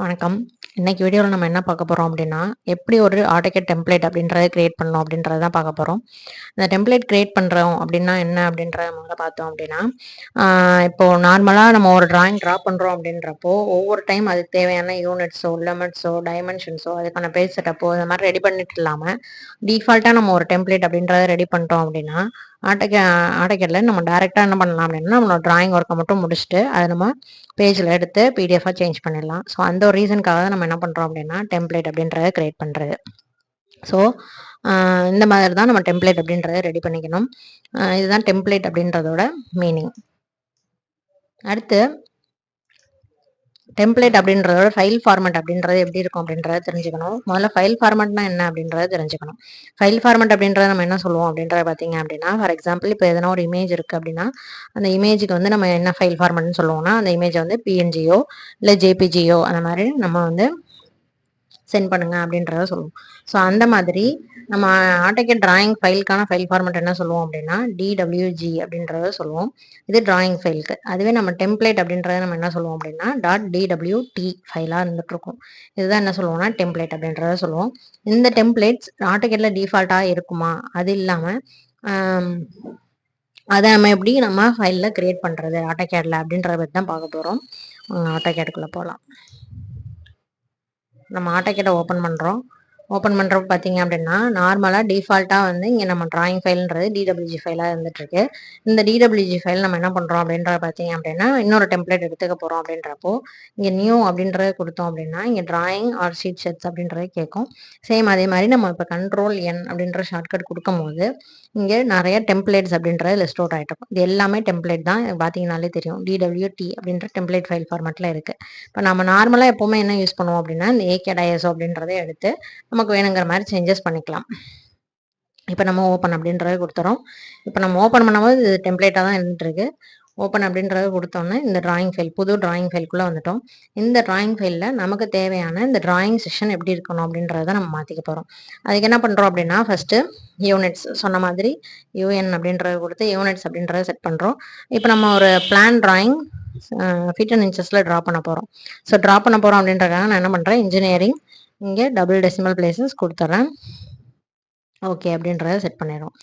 வணக்கம். இன்னைக்கு வீடியோல நம்ம என்ன பார்க்க போறோம் அப்படின்னா, எப்படி ஒரு ஆட்டோகேட் டெம்ப்ளேட் அப்படின்றத கிரியேட் பண்ணணும் அப்படின்றத தான் பார்க்க போறோம். இந்த டெம்ப்ளேட் கிரியேட் பண்றோம் அப்படின்னா என்ன அப்படின்றத முதல்ல பார்த்தோம் அப்படின்னா, இப்போ நார்மலா நம்ம ஒரு டிரா பண்றோம் அப்படின்றப்போ, ஒவ்வொரு டைம் அதுக்கு தேவையான யூனிட்ஸோ, லிமிட்ஸோ, டைமென்ஷன்ஸோ, அதுக்கான பேஜ் செட்டப்போ இந்த மாதிரி ரெடி பண்ணிட்டு இல்லாம, டிஃபால்ட்டா நம்ம ஒரு டெம்ப்ளேட் அப்படின்றத ரெடி பண்ணிட்டோம் அப்படின்னா, ஆட்டோகே ஆட்டோகேட்ல நம்ம டைரக்ட்டா என்ன பண்ணலாம் அப்படின்னா, நம்மளோட டிராயிங் ஒர்க்க மட்டும் முடிச்சுட்டு, அத நம்ம பேஜ்ல எடுத்து பிடிஎஃபா சேஞ்ச் பண்ணிடலாம். ஸோ அந்த ஒரு ரீசனுக்காக தான் நம்ம என்ன பண்றோம் அப்படின்னா, டெம்ப்ளேட் அப்படின்றத கிரியேட் பண்றது. ஸோ இந்த மாதிரி தான் நம்ம டெம்ப்ளேட் அப்படின்றத ரெடி பண்ணிக்கணும். இதுதான் டெம்ப்ளேட் அப்படின்றதோட மீனிங். அடுத்து டெம்ப்ளேட் அப்படின்றதோட ஃபைல் ஃபார்மேட் அப்படின்றது எப்படி இருக்கும் அப்படின்றத தெரிஞ்சுக்கணும். முதல்ல ஃபைல் ஃபார்மேட்னா என்ன அப்படின்றத தெரிஞ்சுக்கணும். ஃபைல் ஃபார்மேட் அப்படின்றத நம்ம என்ன சொல்லுவோம் அப்படின்றத பார்த்தீங்க அப்படின்னா, ஃபார் எக்ஸாம்பிள் இப்போ எதனா ஒரு இமேஜ் இருக்கு அப்படின்னா, அந்த இமேஜுக்கு வந்து நம்ம என்ன ஃபைல் ஃபார்மேட்னு சொல்லுவோம்னா, அந்த இமேஜை வந்து பிஎன்ஜியோ இல்லை ஜேபிஜியோ அந்த மாதிரி நம்ம வந்து சென்ட் பண்ணுங்க அப்படின்றத சொல்லுவோம். ஸோ அந்த மாதிரி நம்ம ஆட்டோகேட் டிராயிங் ஃபைலுக்கான ஃபைல் ஃபார்மேட் என்ன சொல்லுவோம் அப்படின்னா, டிடபிள்யூஜி அப்படின்றத சொல்லுவோம். இது டிராயிங் ஃபைலுக்கு. அதுவே நம்ம டெம்ப்ளேட் அப்படின்றத நம்ம என்ன சொல்லுவோம் அப்படின்னா, .dwt ஃபைலாக இருந்துட்டு இருக்கும். இதுதான் என்ன சொல்லுவோம்னா டெம்ப்ளேட் அப்படின்றத சொல்லுவோம். இந்த டெம்ப்ளேட்ஸ் ஆட்டோகேட்ல டிஃபால்ட்டாக இருக்குமா, அது இல்லாமல் அதை நம்ம எப்படி நம்ம ஃபைலில் கிரியேட் பண்ணுறது ஆட்டோகேட்ல அப்படின்றத பற்றி தான் பார்க்க போகிறோம். ஆட்டோகேட்டுக்குள்ளே போகலாம். நம்ம ஆட்டோகேட்டை ஓப்பன் பண்ணுறோம். ஓப்பன் பண்ணுறப்ப பார்த்தீங்க அப்படின்னா, நார்மலாக டிஃபால்ட்டாக வந்து இங்கே நம்ம டிராயிங் ஃபைல்ன்றது டிடபிள்யூஜி ஃபைலாக இருந்துகிட்ருக்கு. இந்த டிடபிள்யூஜி ஃபைல் நம்ம என்ன பண்ணுறோம் அப்படின்றத பார்த்தீங்க அப்படின்னா, இன்னொரு டெம்ப்ளேட் எடுத்துக்க போகிறோம் அப்படின்றப்போ, இங்கே நியூ அப்படின்றத கொடுத்தோம் அப்படின்னா, இங்கே டிராயிங் ஆர் ஷீட் செட்ஸ் அப்படின்றது கேட்கும். சேம் அதே மாதிரி நம்ம இப்போ Ctrl+N அப்படின்ற ஷார்ட்கட் கொடுக்கும்போது, இங்கே நிறைய டெம்ப்ளேட்ஸ் அப்படின்றது லிஸ்ட் அவுட் ஆகிட்டு இருக்கும். இது எல்லாமே டெம்ப்ளேட் தான். பார்த்தீங்கனாலே தெரியும். DWT அப்படின்ற டெம்ப்ளேட் ஃபைல் ஃபார்மேட்டில் இருக்குது. இப்போ நம்ம நார்மலாக எப்போவுமே என்ன யூஸ் பண்ணுவோம் அப்படின்னா, இந்த AKDISO அப்படின்றத எடுத்து நமக்கு வேணுங்கிற மாதிரி சேஞ்சஸ் பண்ணிக்கலாம். இப்போ நம்ம ஓப்பன் அப்படின்றத கொடுத்துறோம். இப்போ நம்ம ஓப்பன் பண்ணும்போது இது டெம்ப்ளேட்டாக தான் இருந்துகிட்ருக்கு. ஓப்பன் அப்படின்றத கொடுத்தோன்னே இந்த டிராயிங் ஃபைல் புது டிராயிங் ஃபைல்குள்ளே வந்துட்டோம். இந்த டிராயிங் ஃபைலில் நமக்கு தேவையான இந்த டிராயிங் செஷன் எப்படி இருக்கணும் அப்படின்றத நம்ம மாற்றிக்க போகிறோம். அதுக்கு என்ன பண்ணுறோம் அப்படின்னா, ஃபஸ்ட்டு யூனிட்ஸ் சொன்ன மாதிரி UN அப்படின்றத கொடுத்து யூனிட்ஸ் அப்படின்றத செட் பண்ணுறோம். இப்போ நம்ம ஒரு பிளான் டிராயிங் ஃபீட் அண்ட் இன்ச்சஸில் ட்ரா பண்ண போகிறோம். ஸோ ட்ரா பண்ண போகிறோம் அப்படின்றக்காக நான் என்ன பண்ணுறேன், இன்ஜினியரிங் இங்கே டபுள் டெசிமல் பிளேசஸ் கொடுத்துட்றேன். ஓகே அப்படின்றத செட் பண்ணிடுறோம்.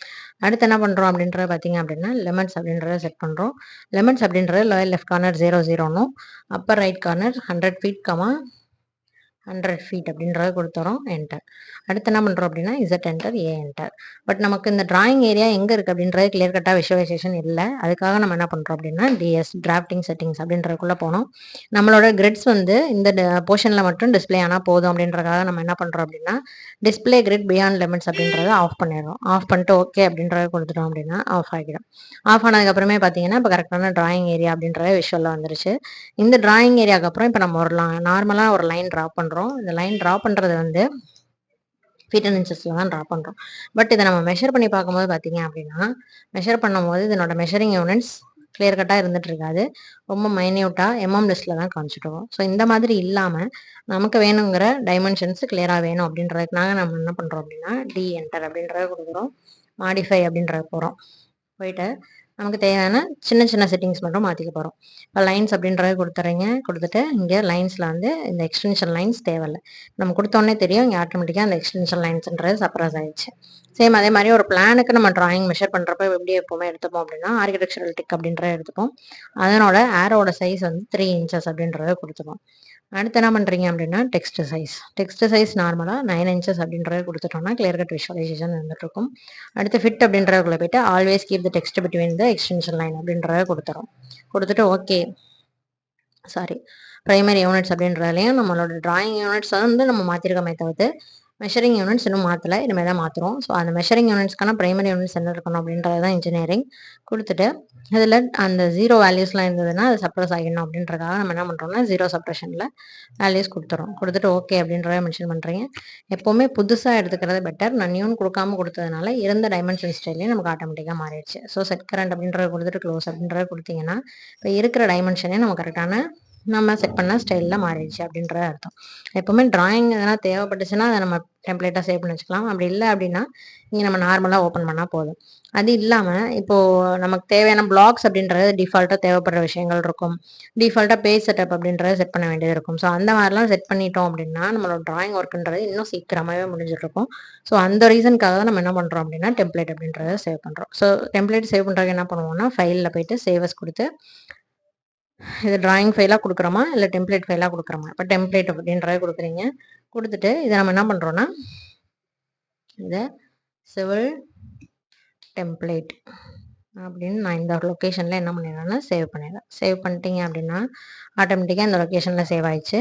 அடுத்து என்ன பண்ணுறோம் அப்படின்றத பார்த்தீங்க அப்படின்னா, லிமிட்ஸ் அப்படின்றத செட் பண்ணுறோம். லிமிட்ஸ் அப்படின்றது லோயர் லெஃப்ட் கார்னர் 00னும் upper right corner 100 feet 100 feet அப்படின்றத கொடுத்துறோம். என்டர். அடுத்து என்ன பண்ணுறோம் அப்படின்னா, Z enter, A enter. But நமக்கு இந்த டிராயிங் ஏரியா எங்கே இருக்குது அப்படின்றது கிளியர் கட்டாக விஷுவலைசேஷன் இல்லை. அதுக்காக நம்ம என்ன பண்ணுறோம் அப்படின்னா, டிஎஸ் டிராஃப்டிங் செட்டிங்ஸ் அப்படின்றதுக்குள்ளே போனோம். நம்மளோட கிரிட்ஸ் வந்து இந்த போர்ஷனில் மட்டும் டிஸ்பிளே ஆனால் போதும் அப்படின்றதுக்காக நம்ம என்ன பண்ணுறோம் அப்படின்னா, டிஸ்பிளே கிரிட் பியாண்ட் லிமிட்ஸ் அப்படின்றத ஆஃப் பண்ணிடுறோம். ஆஃப் பண்ணிட்டு ஓகே அப்படின்றத கொடுத்துட்டோம் அப்படின்னா ஆஃப் ஆகிடும். ஆஃப் ஆனதுக்கப்புறமே பார்த்தீங்கன்னா, இப்போ கரெக்டான டிராயிங் ஏரியா அப்படின்றத விஷுவலில் வந்துருச்சு. இந்த டிராயிங் ஏரியாவுக்கு அப்புறம் இப்போ நம்ம ஒரு நார்மலாக ஒரு லைன் ட்ரா பண்ணுறோம். இந்த லைன் ட்ரா பண்ணுறது வந்து ஃபீட் அண்ட் இன்ச்சஸில் தான் ட்ரா பண்ணுறோம். பட் இதை நம்ம மெஷர் பண்ணி பார்க்கும்போது பார்த்தீங்க அப்படின்னா, மெஷர் பண்ணும்போது இதனோட மெஷரிங் யூனிட்ஸ் கிளியர் கட்டாக இருந்துட்டு இருக்காது. ரொம்ப மைன்யூட்டாக லிஸ்ட்டில் தான் காமிச்சிட்டு. ஸோ இந்த மாதிரி இல்லாமல் நமக்கு வேணுங்கிற டைமென்ஷன்ஸ் கிளியராக வேணும் அப்படின்றதுக்காக நம்ம என்ன பண்ணுறோம் அப்படின்னா, டி என்டர் அப்படின்றத கொடுக்குறோம். மாடிஃபை அப்படின்றத போகிறோம். போயிட்டு நமக்கு தேவையான சின்ன சின்ன செட்டிங்ஸ் மட்டும் மாற்றிக்க போகிறோம். இப்போ லைன்ஸ் அப்படின்றத கொடுத்துறீங்க. கொடுத்துட்டு இங்கே லைன்ஸில் வந்து இந்த எக்ஸ்டென்ஷன் லைன்ஸ் தேவையில்லை. நம்ம கொடுத்தோன்னே தெரியும் இங்கே ஆட்டோமேட்டிக்காக அந்த எக்ஸ்டென்ஷன் லைன்ஸ்ன்றது சப்ரஸ் ஆயிடுச்சு. சேம் அதே மாதிரி ஒரு பிளானுக்கு நம்ம டிராயிங் மெஷர் பண்ணுறப்ப எப்படி எப்போவுமே எடுத்துப்போம் அப்படின்னா, ஆர்கிடெக்சரல் டிக் அப்படின்றத எடுத்துப்போம். அதனோட ஆரோட சைஸ் வந்து 3 இன்ச்சஸ் அப்படின்றத கொடுத்துப்போம். அடுத்து என்ன பண்ணுறீங்க அப்படின்னா, டெக்ஸ்ட் சைஸ் நார்மலாக 9 இன்ச்சஸ் அப்படின்றத கொடுத்துட்டோம்னா கிளியர் கட் விஷுவலைசேஷன் இருந்துட்டு இருக்கும். அடுத்து ஃபிட் அப்படின்றதுக்குள்ள போயிட்டு always keep the text between the extension line அப்படின்றத கொடுத்துரும். கொடுத்துட்டு ஓகே பிரைமரி யூனிட்ஸ் அப்படின்றதுலையும் நம்மளோட டிராயிங் யூனிட்ஸ் வந்து நம்ம மாற்றிருக்கோமே தவிர்த்து மெஷரிங் யூனிட்ஸ் இன்னும் மாற்றலை. இனிமேல் தான் மாற்றுறோம். ஸோ அந்த மெஷரிங் யூனிட்ஸ்க்கான பிரைமரி யூனிட்ஸ் என்ன இருக்கணும் அப்படின்றது தான் இன்ஜினியரிங். கொடுத்துட்டு இதில் அந்த 0 வேல்யூஸ்லாம் இருந்ததுன்னா அது சப்ரஸ் ஆகிடணும் அப்படின்றதுக்காக நம்ம என்ன பண்ணுறோம்னா 0 சப்ரஷனில் வேல்யூஸ் கொடுத்துறோம். கொடுத்துட்டு ஓகே அப்படின்றத மென்ஷன் பண்ணுறீங்க. எப்போவுமே புதுசாக எடுத்துக்கிறது பெட்டர். நான் நியூன் கொடுக்காம கொடுத்ததுனால இருந்த டைமென்ஷன் ஸ்டைலே நமக்கு ஆட்டோமேட்டிக்காக மாறிடுச்சு. ஸோ செட் கரண்ட் அப்படின்றத கொடுத்துட்டு க்ளோஸ் அப்படின்றத கொடுத்தீங்கன்னா இப்போ இருக்கிற டைமென்ஷனே நம்ம கரெக்டான நம்ம செட் பண்ண ஸ்டைலில் மாறிடுச்சு அப்படின்ற அர்த்தம். எப்போவுமே டிராயிங் எதனா தேவைப்பட்டுச்சுன்னா அதை நம்ம டெம்ப்ளேட்டாக சேவ் பண்ணி வச்சுக்கலாம். அப்படி இல்லை அப்படின்னா இங்கே நம்ம நார்மலாக ஓப்பன் பண்ணால் போதும். அது இல்லாமல் இப்போது நமக்கு தேவையான பிளாக்ஸ் அப்படின்றது டிஃபால்ட்டாக தேவைப்படுற விஷயங்கள் இருக்கும். டிஃபால்ட்டாக பேஜ் செட்டப் அப்படின்றத செட் பண்ண வேண்டியது இருக்கும். ஸோ அந்த மாதிரிலாம் செட் பண்ணிட்டோம் அப்படின்னா நம்மளோட டிராயிங் ஒர்க்குன்றது இன்னும் சீக்கிரமாகவே முடிஞ்சிருக்கும். ஸோ அந்த ரீசனுக்காக தான் நம்ம என்ன பண்ணுறோம் அப்படின்னா டெம்ப்ளேட் அப்படின்றத சேவ் பண்ணுறோம். ஸோ டெம்ப்ளேட் சேவ் பண்ணுறதுக்கு என்ன பண்ணுவோம்னா ஃபைலில் போயிட்டு சேவஸ் கொடுத்து இது டிராயிங் ஃபைலாக கொடுக்குறோமா இல்லை டெம்ப்ளேட் ஃபைலாக கொடுக்குறோமா. இப்போ டெம்ப்ளேட் அப்படின்றத கொடுக்குறீங்க. கொடுத்துட்டு இதை நம்ம என்ன பண்ணுறோன்னா இதை சிவில் டெம்ப்ளேட் அப்படின்னு நான் இந்த லொக்கேஷனில் என்ன பண்ணிடுறேன்னா சேவ் பண்ணிடுறேன். சேவ் பண்ணிட்டீங்க அப்படின்னா ஆட்டோமேட்டிக்காக இந்த லொக்கேஷனில் சேவ் ஆயிடுச்சு.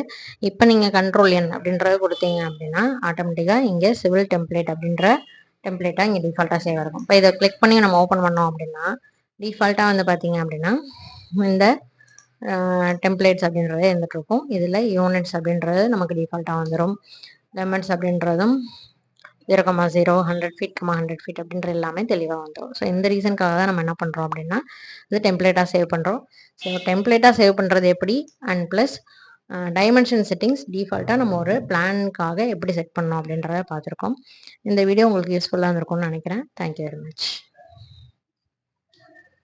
இப்போ நீங்கள் கண்ட்ரோல் என் அப்படின்றத கொடுத்தீங்க அப்படின்னா ஆட்டோமேட்டிக்காக இங்கே சிவில் டெம்ப்ளேட் அப்படின்ற டெம்ப்ளேட்டாக இங்கே டிஃபால்ட்டாக சேவ் இருக்கும். இப்போ இதை கிளிக் பண்ணி நம்ம ஓப்பன் பண்ணோம் அப்படின்னா டிஃபால்ட்டாக வந்து பார்த்தீங்க அப்படின்னா இந்த டெம்ப்ளேட்ஸ் அப்படின்றது இருந்துட்டு இருக்கும். இதில் யூனிட்ஸ் அப்படின்றது நமக்கு டிஃபால்ட்டாக வந்துடும். லெமன்ஸ் அப்படின்றதும் 0,0 100 ஃபீட் 100 ஃபீட் அப்படின்ற எல்லாமே தெளிவாக வந்துடும். ஸோ இந்த ரீசனுக்காக தான் நம்ம என்ன பண்ணுறோம் அப்படின்னா இது டெம்ப்ளேட்டாக சேவ் பண்ணுறோம். ஸோ டெம்ப்ளேட்டாக சேவ் பண்ணுறது எப்படி அண்ட் ப்ளஸ் டைமென்ஷன் செட்டிங்ஸ் டிஃபால்ட்டாக நம்ம ஒரு பிளானுக்காக எப்படி செட் பண்ணோம் அப்படின்றத பார்த்துருக்கோம். இந்த வீடியோ உங்களுக்கு யூஸ்ஃபுல்லாக இருந்திருக்கும்னு நினைக்கிறேன். Thank you very much.